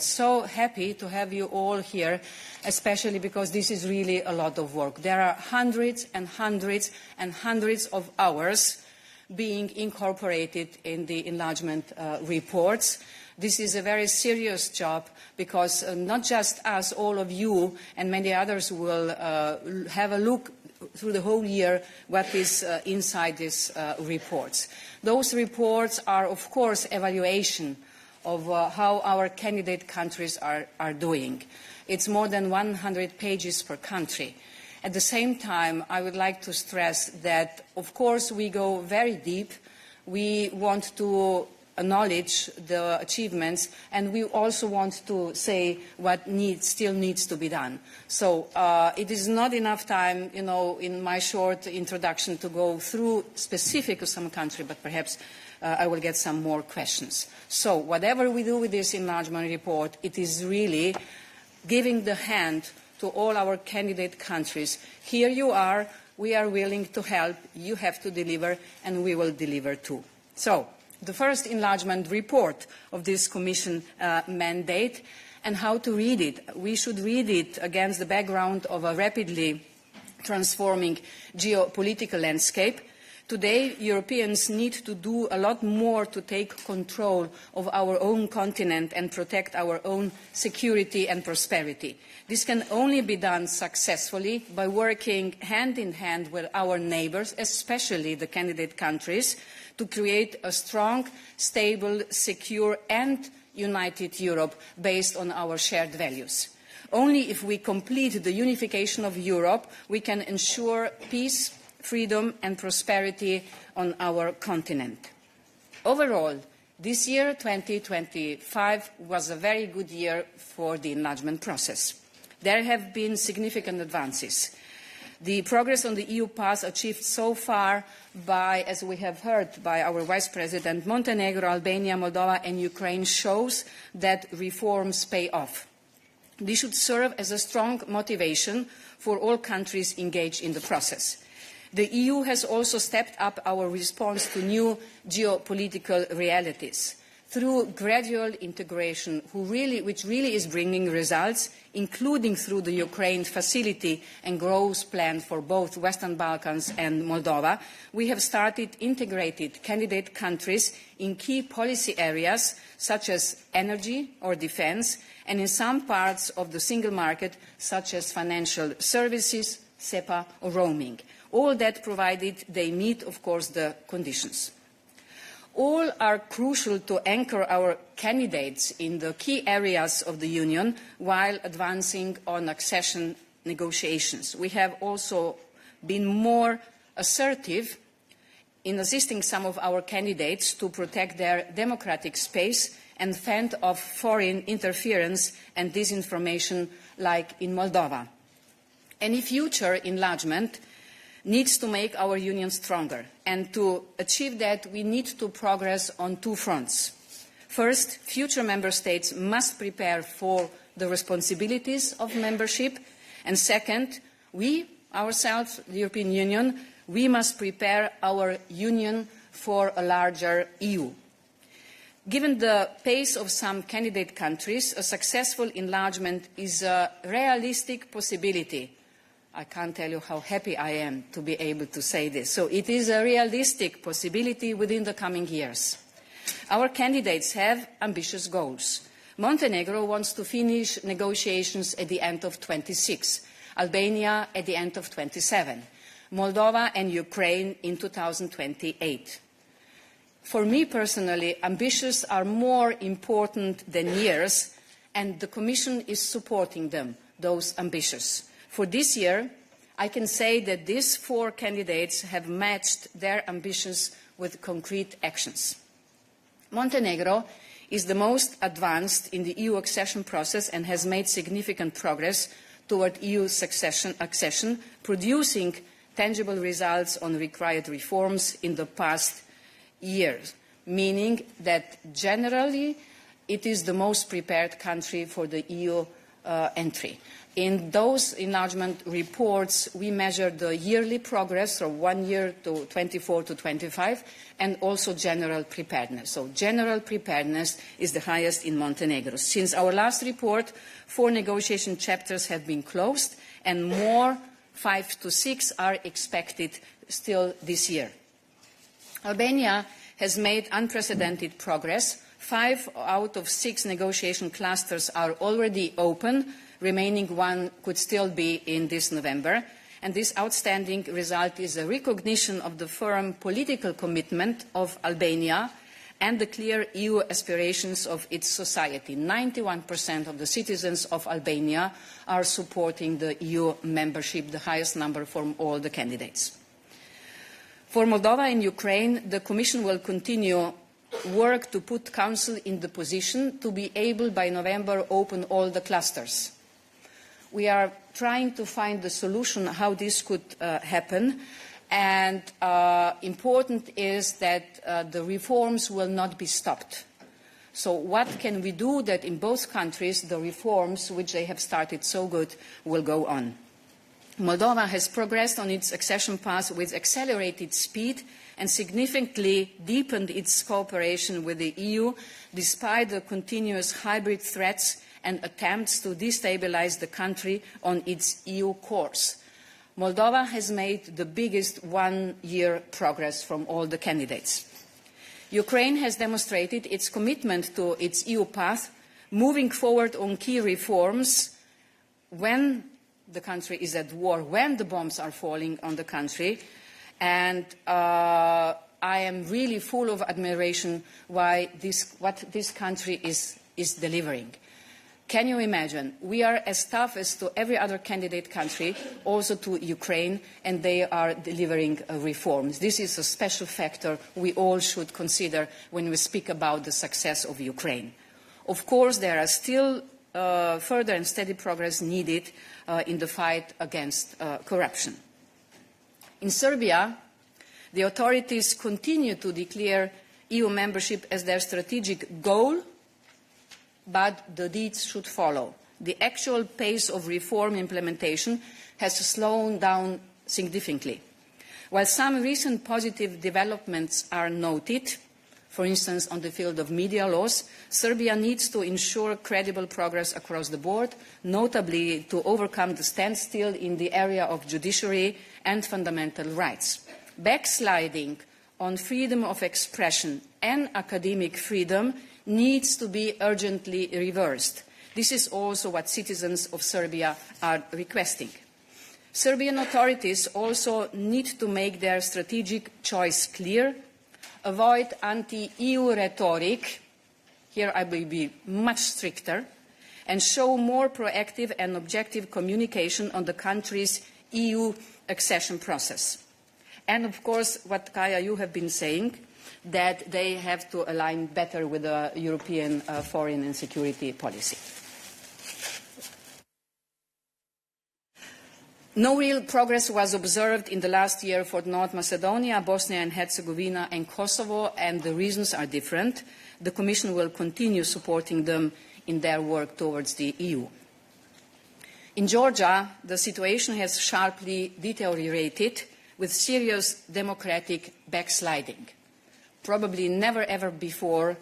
So happy to have you all here, especially because this is really a lot of work. There are hundreds and hundreds and hundreds of hours being incorporated in the enlargement reports. This is a very serious job because not just us, all of you and many others will have a look through the whole year what is inside these reports. Those reports are, of course, evaluation of how our candidate countries are doing. It's more than 100 pages per country. At the same time, I would like to stress that, of course, we go very deep. We want to acknowledge the achievements, and we also want to say what still needs to be done. So it is not enough time, in my short introduction to go through specific of some country, but perhaps I will get some more questions. So whatever we do with this enlargement report, it is really giving the hand to all our candidate countries. Here you are, we are willing to help, you have to deliver, and we will deliver too. So the first enlargement report of this Commission mandate and how to read it. We should read it against the background of a rapidly transforming geopolitical landscape. Today, Europeans need to do a lot more to take control of our own continent and protect our own security and prosperity. This can only be done successfully by working hand in hand with our neighbours, especially the candidate countries, to create a strong, stable, secure and united Europe based on our shared values. Only if we complete the unification of Europe, we can ensure peace, freedom and prosperity on our continent. Overall, this year, 2025, was a very good year for the enlargement process. There have been significant advances. The progress on the EU path achieved so far by, as we have heard by our Vice President, Montenegro, Albania, Moldova and Ukraine shows that reforms pay off. This should serve as a strong motivation for all countries engaged in the process. The EU has also stepped up our response to new geopolitical realities through gradual integration, which really is bringing results, including through the Ukraine facility and growth plan for both Western Balkans and Moldova. We have started integrated candidate countries in key policy areas such as energy or defence, and in some parts of the single market such as financial services, SEPA or roaming. All that provided they meet, of course, the conditions. All are crucial to anchor our candidates in the key areas of the Union while advancing on accession negotiations. We have also been more assertive in assisting some of our candidates to protect their democratic space and fend off foreign interference and disinformation like in Moldova. Any future enlargement needs to make our union stronger, and to achieve that we need to progress on two fronts. First, future member states must prepare for the responsibilities of membership, and second, we ourselves, the European Union, we must prepare our union for a larger EU. Given the pace of some candidate countries, a successful enlargement is a realistic possibility. I can't tell you how happy I am to be able to say this. So it is a realistic possibility within the coming years. Our candidates have ambitious goals. Montenegro wants to finish negotiations at the end of 26, Albania at the end of 27, Moldova and Ukraine in 2028. For me personally, ambitions are more important than years, and the Commission is supporting them, those ambitions. For this year, I can say that these four candidates have matched their ambitions with concrete actions. Montenegro is the most advanced in the EU accession process and has made significant progress toward EU accession, producing tangible results on required reforms in the past years, meaning that generally it is the most prepared country for the EU entry. In those enlargement reports, we measure the yearly progress from 1 year to 24 to 25, and also general preparedness. So general preparedness is the highest in Montenegro. Since our last report, 4 negotiation chapters have been closed, and more, 5 to 6, are expected still this year. Albania has made unprecedented progress. 5 out of 6 negotiation clusters are already open. Remaining 1 could still be in this November. And this outstanding result is a recognition of the firm political commitment of Albania and the clear EU aspirations of its society. 91% of the citizens of Albania are supporting the EU membership, the highest number from all the candidates. For Moldova and Ukraine, the Commission will continue work to put Council in the position to be able by November open all the clusters. We are trying to find the solution how this could happen, and important is that the reforms will not be stopped. So what can we do that in both countries the reforms which they have started so good will go on? Moldova has progressed on its accession path with accelerated speed and significantly deepened its cooperation with the EU despite the continuous hybrid threats and attempts to destabilize the country on its EU course. Moldova has made the biggest one-year progress from all the candidates. Ukraine has demonstrated its commitment to its EU path, moving forward on key reforms when the country is at war, when the bombs are falling on the country. And I am really full of admiration what this country is delivering. Can you imagine? We are as tough as to every other candidate country, also to Ukraine, and they are delivering reforms. This is a special factor we all should consider when we speak about the success of Ukraine. Of course, there are still further and steady progress needed in the fight against corruption. In Serbia, the authorities continue to declare EU membership as their strategic goal, but the deeds should follow. The actual pace of reform implementation has slowed down significantly. While some recent positive developments are noted, for instance on the field of media laws, Serbia needs to ensure credible progress across the board, notably to overcome the standstill in the area of judiciary and fundamental rights. Backsliding on freedom of expression and academic freedom needs to be urgently reversed. This is also what citizens of Serbia are requesting. Serbian authorities also need to make their strategic choice clear, avoid anti-EU rhetoric, here I will be much stricter, and show more proactive and objective communication on the country's EU accession process. And of course, what Kaya, you have been saying, that they have to align better with the European foreign and security policy. No real progress was observed in the last year for North Macedonia, Bosnia and Herzegovina and Kosovo, and the reasons are different. The Commission will continue supporting them in their work towards the EU. In Georgia, the situation has sharply deteriorated with serious democratic backsliding. Probably never ever before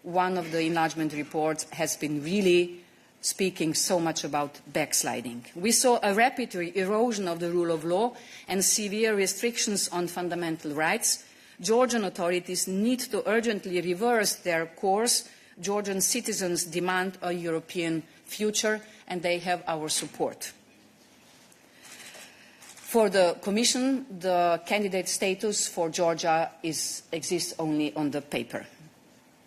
one of the enlargement reports has been really speaking so much about backsliding. We saw a rapid erosion of the rule of law and severe restrictions on fundamental rights. Georgian authorities need to urgently reverse their course. Georgian citizens demand a European future, and they have our support. For the Commission, the candidate status for Georgia exists only on the paper.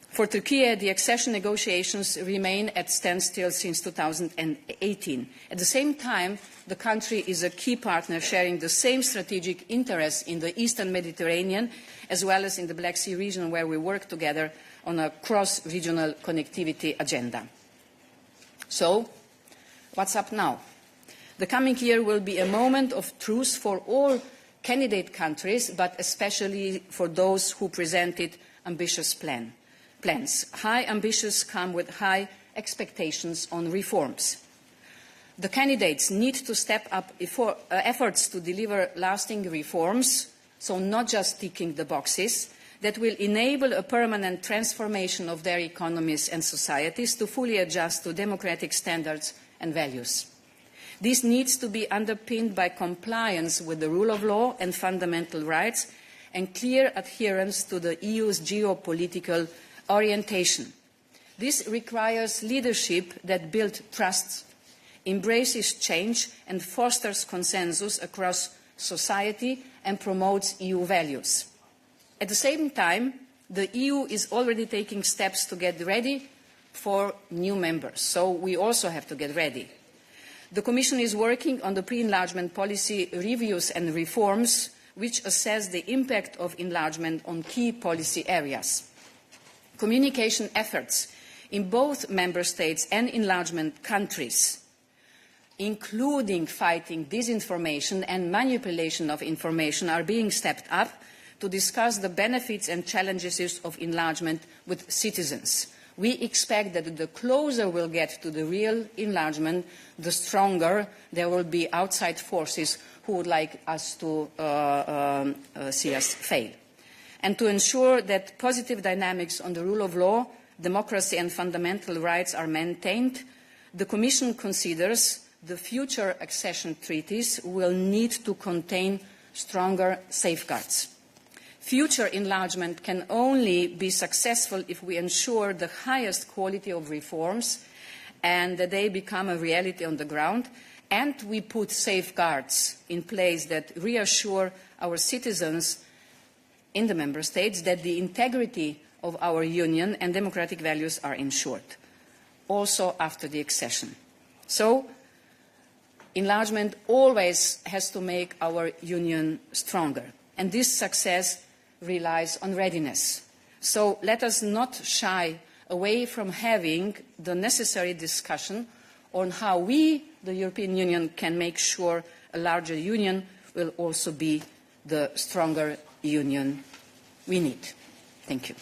For Turkey, the accession negotiations remain at standstill since 2018. At the same time, the country is a key partner sharing the same strategic interests in the Eastern Mediterranean as well as in the Black Sea region, where we work together on a cross-regional connectivity agenda. So, what's up now? The coming year will be a moment of truth for all candidate countries, but especially for those who presented ambitious plans. High ambitions come with high expectations on reforms. The candidates need to step up efforts to deliver lasting reforms, so not just ticking the boxes, that will enable a permanent transformation of their economies and societies to fully adjust to democratic standards and values. This needs to be underpinned by compliance with the rule of law and fundamental rights and clear adherence to the EU's geopolitical orientation. This requires leadership that builds trust, embraces change and fosters consensus across society and promotes EU values. At the same time, the EU is already taking steps to get ready for new members, so we also have to get ready. The Commission is working on the pre-enlargement policy reviews and reforms which assess the impact of enlargement on key policy areas. Communication efforts in both Member States and enlargement countries, including fighting disinformation and manipulation of information, are being stepped up to discuss the benefits and challenges of enlargement with citizens. We expect that the closer we'll get to the real enlargement, the stronger there will be outside forces who would like us to see us fail. And to ensure that positive dynamics on the rule of law, democracy and fundamental rights are maintained, the Commission considers the future accession treaties will need to contain stronger safeguards. Future enlargement can only be successful if we ensure the highest quality of reforms and that they become a reality on the ground, and we put safeguards in place that reassure our citizens in the Member States that the integrity of our Union and democratic values are ensured, also after the accession. So, enlargement always has to make our Union stronger, and this success relies on readiness. So let us not shy away from having the necessary discussion on how we, the European Union, can make sure a larger Union will also be the stronger Union we need. Thank you.